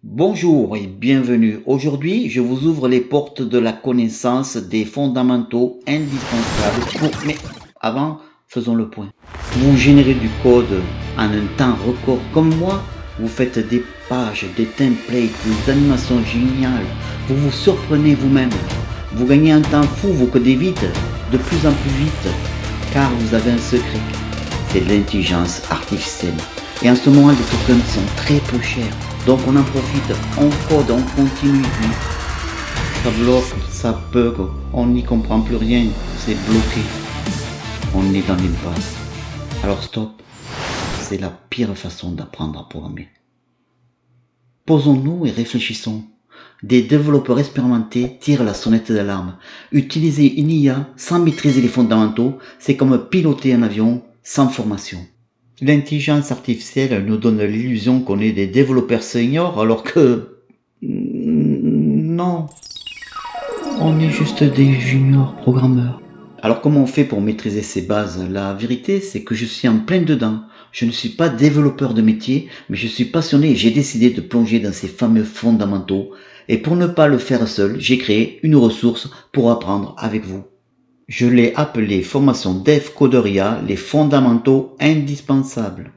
Bonjour et bienvenue. Aujourd'hui, je vous ouvre les portes de la connaissance des fondamentaux indispensables Mais avant, faisons le point. Vous générez du code en un temps record comme moi. Vous faites des pages, des templates, des animations géniales. Vous vous surprenez vous-même. Vous gagnez un temps fou, vous codez vite, de plus en plus vite, car vous avez un secret. C'est l'intelligence artificielle. Et en ce moment, les tokens sont très peu chers. Donc on en profite, on code, on continue. Ça bloque, ça bug, on n'y comprend plus rien, c'est bloqué. On est dans l'impasse. Alors stop, c'est la pire façon d'apprendre à programmer. Posons-nous et réfléchissons. Des développeurs expérimentés tirent la sonnette d'alarme. Utiliser une IA sans maîtriser les fondamentaux, c'est comme piloter un avion sans formation. L'intelligence artificielle nous donne l'illusion qu'on est des développeurs seniors alors que... non, on est juste des juniors programmeurs. Alors comment on fait pour maîtriser ces bases? La vérité, c'est que je suis en plein dedans. Je ne suis pas développeur de métier, mais je suis passionné et j'ai décidé de plonger dans ces fameux fondamentaux. Et pour ne pas le faire seul, j'ai créé une ressource pour apprendre avec vous. Je l'ai appelée formation Dev Coder IA, les fondamentaux indispensables.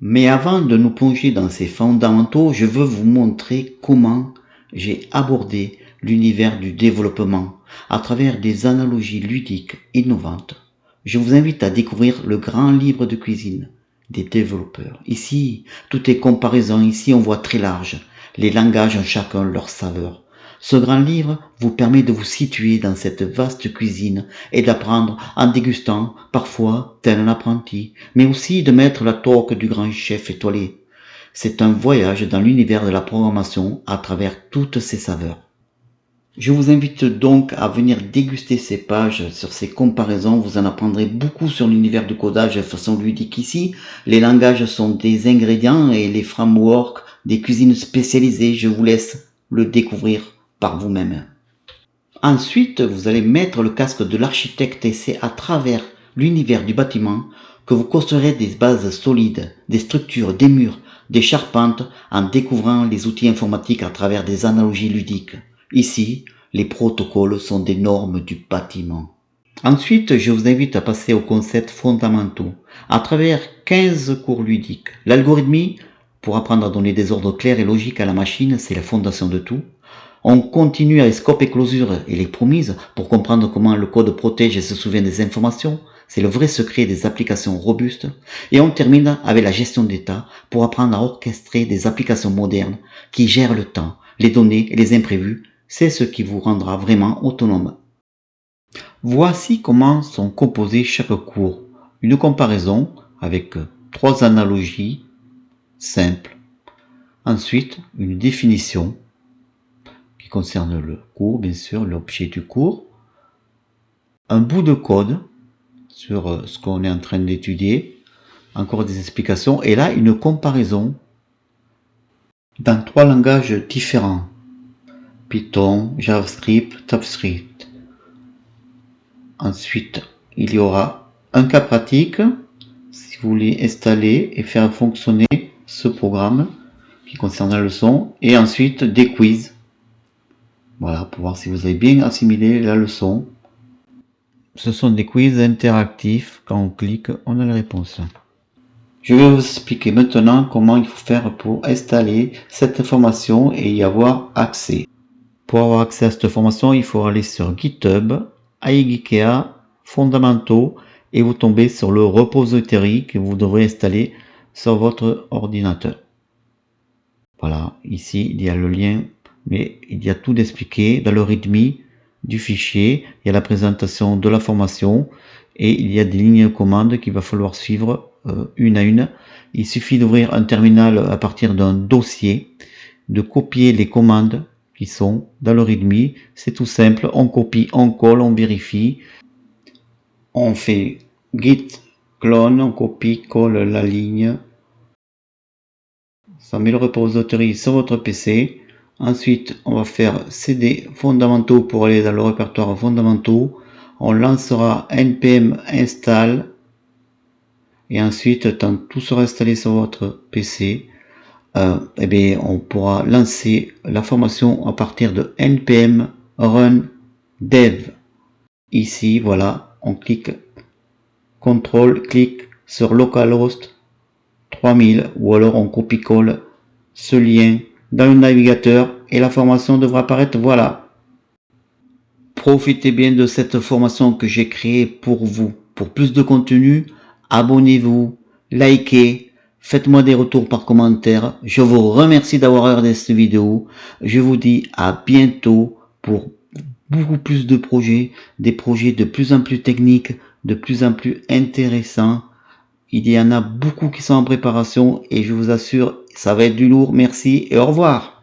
Mais avant de nous plonger dans ces fondamentaux, je veux vous montrer comment j'ai abordé l'univers du développement à travers des analogies ludiques innovantes. Je vous invite à découvrir le grand livre de cuisine des développeurs. Ici, tout est comparaison, ici on voit très large. Les langages ont chacun leur saveur. Ce grand livre vous permet de vous situer dans cette vaste cuisine et d'apprendre en dégustant, parfois tel un apprenti, mais aussi de mettre la toque du grand chef étoilé. C'est un voyage dans l'univers de la programmation à travers toutes ses saveurs. Je vous invite donc à venir déguster ces pages sur ces comparaisons. Vous en apprendrez beaucoup sur l'univers du codage de façon ludique ici. Les langages sont des ingrédients et les frameworks des cuisines spécialisées. Je vous laisse le découvrir par vous-même. Ensuite, vous allez mettre le casque de l'architecte et c'est à travers l'univers du bâtiment que vous construirez des bases solides, des structures, des murs, des charpentes en découvrant les outils informatiques à travers des analogies ludiques. Ici, les protocoles sont des normes du bâtiment. Ensuite, je vous invite à passer aux concepts fondamentaux à travers 15 cours ludiques. L'algorithmie, pour apprendre à donner des ordres clairs et logiques à la machine, c'est la fondation de tout. On continue avec scope et closure et les promises pour comprendre comment le code protège et se souvient des informations. C'est le vrai secret des applications robustes. Et on termine avec la gestion d'état pour apprendre à orchestrer des applications modernes qui gèrent le temps, les données et les imprévus. C'est ce qui vous rendra vraiment autonome. Voici comment sont composés chaque cours. Une comparaison avec 3 analogies simples. Ensuite, une définition qui concerne le cours, bien sûr, l'objet du cours. Un bout de code sur ce qu'on est en train d'étudier. Encore des explications. Et là, une comparaison dans 3 langages différents. Python, JavaScript, TypeScript. Ensuite, il y aura un cas pratique si vous voulez installer et faire fonctionner ce programme qui concerne la leçon. Et ensuite, des quiz. Voilà, pour voir si vous avez bien assimilé la leçon. Ce sont des quiz interactifs. Quand on clique, on a les réponses. Je vais vous expliquer maintenant comment il faut faire pour installer cette formation et y avoir accès. Pour avoir accès à cette formation, il faut aller sur GitHub, iGeekea, fondamentaux, et vous tombez sur le repository que vous devrez installer sur votre ordinateur. Voilà, ici il y a le lien, mais il y a tout d'expliqué dans le readme du fichier. Il y a la présentation de la formation et il y a des lignes de commande qu'il va falloir suivre une à une. Il suffit d'ouvrir un terminal à partir d'un dossier, de copier les commandes qui sont dans le readme. C'est tout simple, on copie, on colle, on vérifie. On fait git clone, on copie, colle la ligne. Ça met le repository sur votre PC. Ensuite, on va faire cd fondamentaux pour aller dans le répertoire fondamentaux. On lancera npm install. Et ensuite, quand tout sera installé sur votre PC, eh bien, on pourra lancer la formation à partir de npm run dev. Ici, voilà, on clique clic sur localhost 3000 ou alors on copie-colle ce lien dans le navigateur et la formation devra apparaître. Voilà. Profitez bien de cette formation que j'ai créée pour vous. Pour plus de contenu, abonnez-vous, likez, faites-moi des retours par commentaire. Je vous remercie d'avoir regardé cette vidéo. Je vous dis à bientôt pour beaucoup plus de projets, des projets de plus en plus techniques, de plus en plus intéressants. Il y en a beaucoup qui sont en préparation et je vous assure, ça va être du lourd. Merci et au revoir.